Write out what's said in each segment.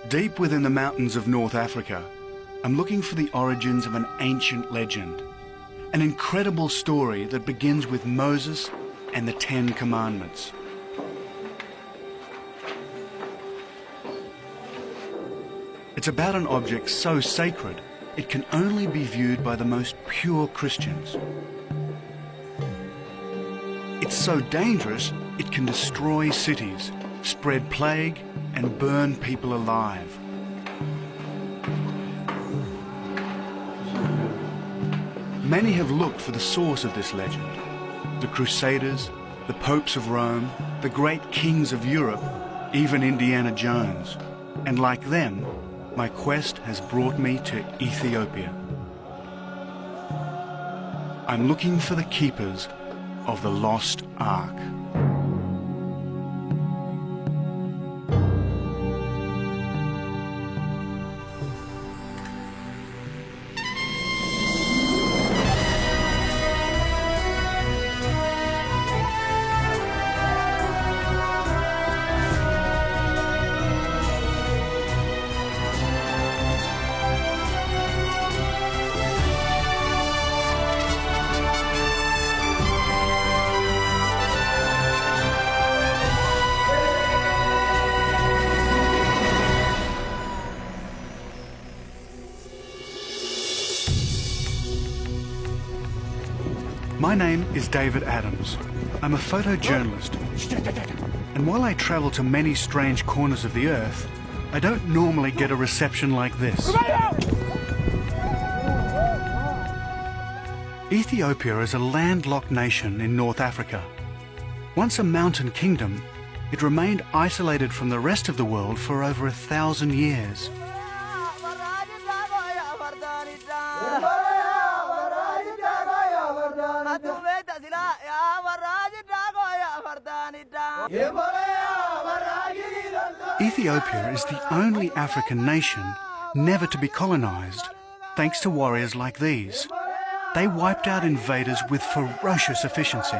Deep within the mountains of North Africa, I'm looking for the origins of an ancient legend, an incredible story that begins with Moses and the Ten Commandments. It's about an object so sacred, it can only be viewed by the most pure Christians. It's so dangerous, it can destroy cities, spread plague, and burn people alive. Many have looked for the source of this legend. The Crusaders, the popes of Rome, the great kings of Europe, even Indiana Jones. And like them, my quest has brought me to Ethiopia. I'm looking for the keepers of the Lost Ark. My name is David Adams. I'm a photojournalist. And while I travel to many strange corners of the earth, I don't normally get a reception like this. Ethiopia is a landlocked nation in North Africa. Once a mountain kingdom, it remained isolated from the rest of the world for over 1,000 years. Ethiopia is the only African nation never to be colonized, thanks to warriors like these. They wiped out invaders with ferocious efficiency.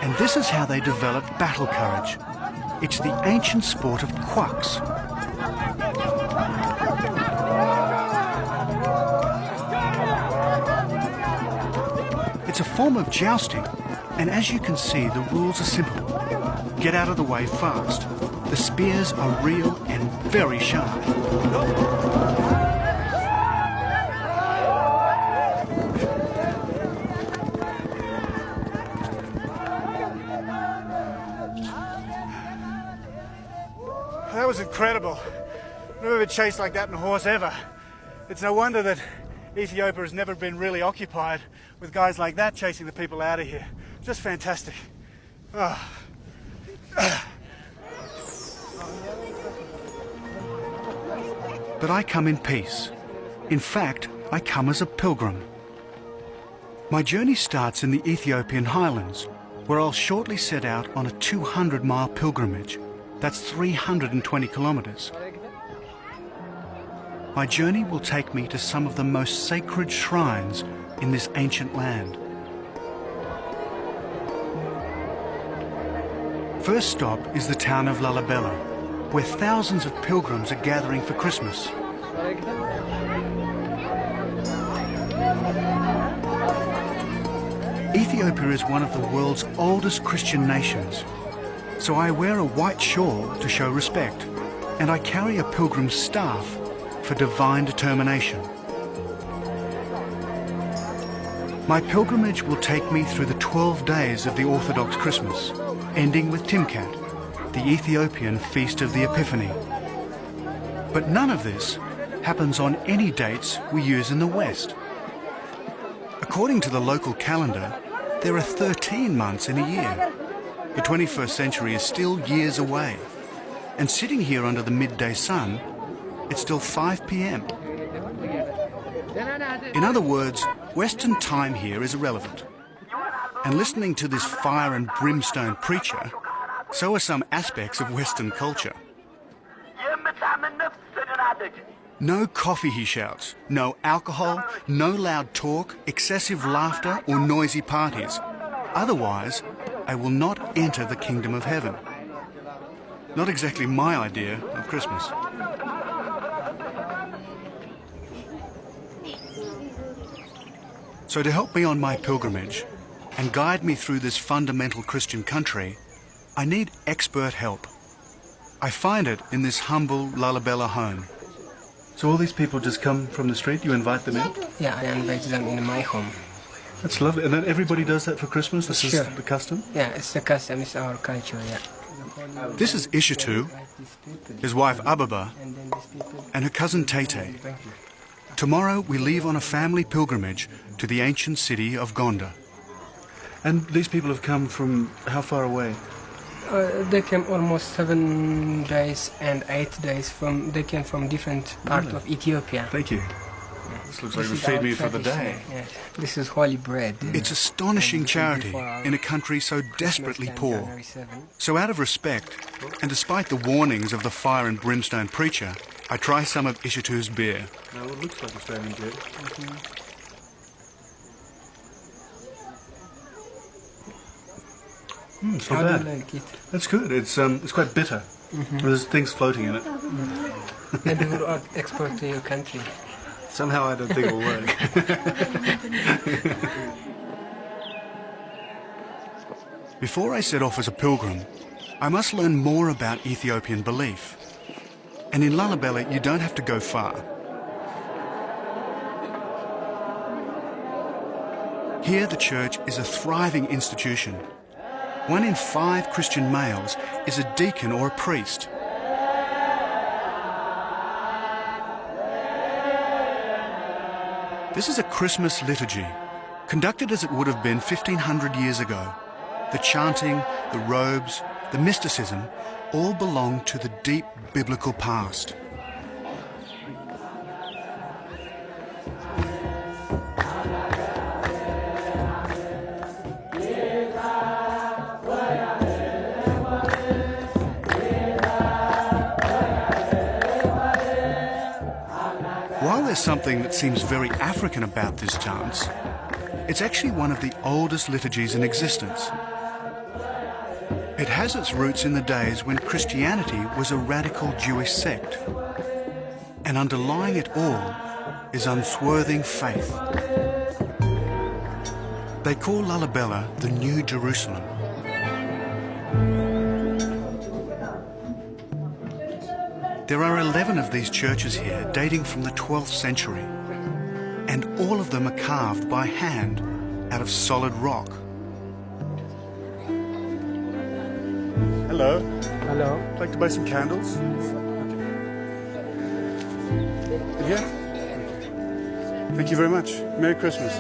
And this is how they developed battle courage. It's the ancient sport of quacks. It's a form of jousting, and as you can see, the rules are simple. Get out of the way fast. The spears are real and very sharp. That was incredible. Never been chased like that in a horse ever. It's no wonder that Ethiopia has never been really occupied with guys like that chasing the people out of here. Just fantastic. Oh. But I come in peace. In fact, I come as a pilgrim. My journey starts in the Ethiopian highlands, where I'll shortly set out on a 200-mile pilgrimage. That's 320 kilometers. My journey will take me to some of the most sacred shrines in this ancient land. First stop is the town of Lalibela, where thousands of pilgrims are gathering for Christmas. Ethiopia is one of the world's oldest Christian nations, so I wear a white shawl to show respect, and I carry a pilgrim's staff for divine determination. My pilgrimage will take me through the 12 days of the Orthodox Christmas, ending with Timkat, the Ethiopian feast of the Epiphany. But none of this happens on any dates we use in the West. According to the local calendar, there are 13 months in a year. The 21st century is still years away, and sitting here under the midday sun, it's still 5 p.m. In other words, Western time here is irrelevant. And listening to this fire and brimstone preacher, so are some aspects of Western culture. No coffee, he shouts. No alcohol, no loud talk, excessive laughter or noisy parties. Otherwise, I will not enter the kingdom of heaven. Not exactly my idea of Christmas. So to help me on my pilgrimage and guide me through this fundamental Christian country, I need expert help. I find it in this humble Lalibela home. So all these people just come from the street, you invite them in? Yeah, I invite them in my home. That's lovely. And then everybody does that for Christmas? This Sure. is the custom? Yeah, it's the custom, it's our culture, yeah. This is Ishitu, his wife Ababa, And then these people... and her cousin Tete. Tomorrow we leave on a family pilgrimage to the ancient city of Gonda. And these people have come from how far away? They came almost 7 days and 8 days from... They came from different parts Really? of Ethiopia. Thank you. This looks like it This would is feed our me for the tradition, day. yeah. This is holy bread. It's astonishing charity in a country so desperately poor. January 7. So out of respect, and despite the warnings of the fire and brimstone preacher, I try some of Ishitu's beer. Now it looks like Australian beer. It's not How do bad. you like it? That's good. It's quite bitter. There's things floating in it. Maybe we'll export to your country. Somehow I don't think it'll work. Before I set off as a pilgrim, I must learn more about Ethiopian belief. And in Lalibela, you don't have to go far. Here, the church is a thriving institution. 1 in 5 Christian males is a deacon or a priest. This is a Christmas liturgy, conducted as it would have been 1500 years ago. The chanting, the robes, the mysticism all belong to the deep biblical past. While there's something that seems very African about this dance, it's actually one of the oldest liturgies in existence. It has its roots in the days when Christianity was a radical Jewish sect. And underlying it all is unswerving faith. They call Lalibela the New Jerusalem. There are 11 of these churches here dating from the 12th century, and all of them are carved by hand out of solid rock. Hello. Hello. I'd like to buy some candles. Yeah. Thank you very much. Merry Christmas.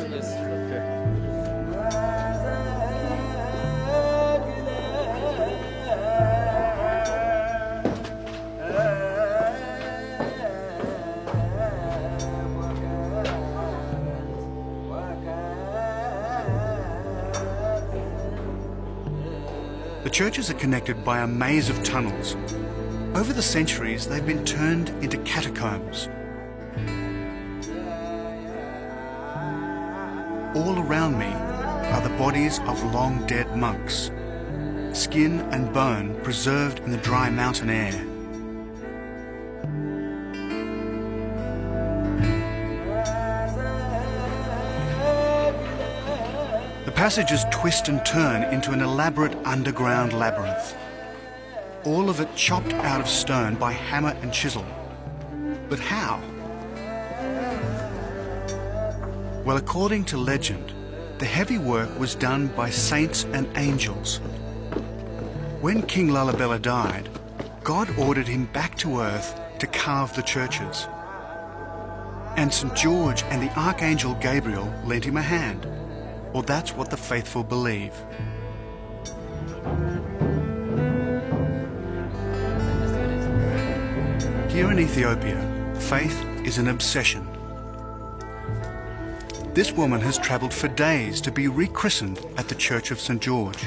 The churches are connected by a maze of tunnels. Over the centuries, they've been turned into catacombs. All around me are the bodies of long dead monks, skin and bone preserved in the dry mountain air. The passages twist and turn into an elaborate underground labyrinth. All of it chopped out of stone by hammer and chisel. But how? Well, according to legend, the heavy work was done by saints and angels. When King Lalibela died, God ordered him back to earth to carve the churches. And St. George and the Archangel Gabriel lent him a hand. Or that's what the faithful believe. Here in Ethiopia, faith is an obsession. This woman has travelled for days to be rechristened at the Church of St. George.